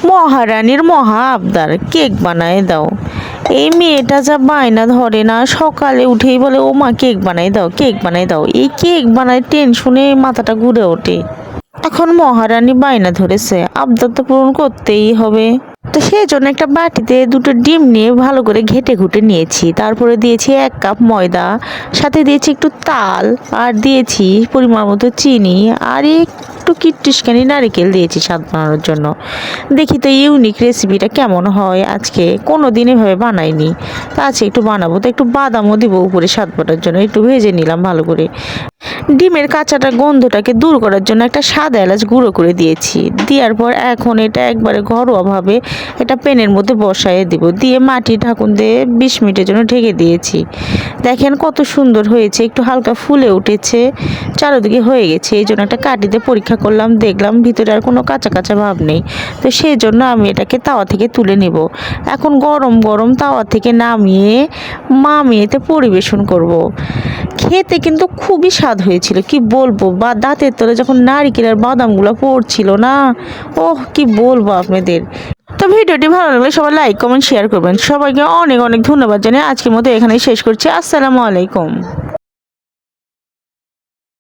মহারানীর মহা আবদার, কেক বানায় দাও। এই মেয়েটা যা বায়না ধরে না, সকালে উঠেই বলে ও মা কেক বানাই দাও, কেক বানাই দাও। এই কেক বানায় টেনশনে মাথাটা ঘুরে ওঠে। এখন মহারানী বায়না ধরেছে, আবদার তো পূরণ করতেই হবে। তো সেই জন্য একটা বাটিতে দুটো ডিম নিয়ে ভালো করে ঘেটে ঘুটে নিয়েছি। তারপরে দিয়েছি 1 কাপ ময়দা, সাথে দিয়েছি একটু তাল, আর দিয়েছি পরিমাণ মতো চিনি, আর একটু কিট্টিসখানি নারকেল দিয়েছি স্বাদ বানানোর জন্য। দেখি তো ইউনিক রেসিপিটা কেমন হয়। আজকে কোনো দিন এভাবে বানাইনি, তো আজকে একটু বানাবো। তো একটু বাদামও দিব উপরে স্বাদ বাড়ার জন্য, একটু ভেজে নিলাম ভালো করে। ডিমের কাঁচাটা গন্ধটাকে দূর করার জন্য একটা সাদা এলাচ গুঁড়ো করে দিয়েছি। দেওয়ার পর এখন এটা একবারে ঘরোয়াভাবে এটা প্যানের মধ্যে বসায় দিব, দিয়ে মাটির ঢাকন দিয়ে 20 মিনিটের জন্য ঢেকে দিয়েছি। দেখেন কত সুন্দর হয়েছে, একটু হালকা ফুলে উঠেছে, চারিদিকে হয়ে গেছে। এই জন্য একটা কাঠিতে পরীক্ষা করলাম, দেখলাম ভিতরে আর কোনো কাঁচা কাঁচা ভাব নেই। তো সেই জন্য আমি এটাকে তাওয়া থেকে তুলে নেব। এখন গরম গরম তাওয়া থেকে নামিয়ে মামিয়েতে পরিবেশন করব। খেতে কিন্তু খুবই স্বাদ হয়েছিল, কি বলবো। বা দাঁতের তলে যখন নারকেল আর বাদামগুলো পড়ছিল না, ওহ কি বলবো আপনাদের। তো ভিডিওটি ভালো লাগলে সবাই লাইক কমেন্ট শেয়ার করবেন। সবাইকে অনেক অনেক ধন্যবাদ জানিয়ে আজকের মতো এখানেই শেষ করছি। আসসালামু আলাইকুম।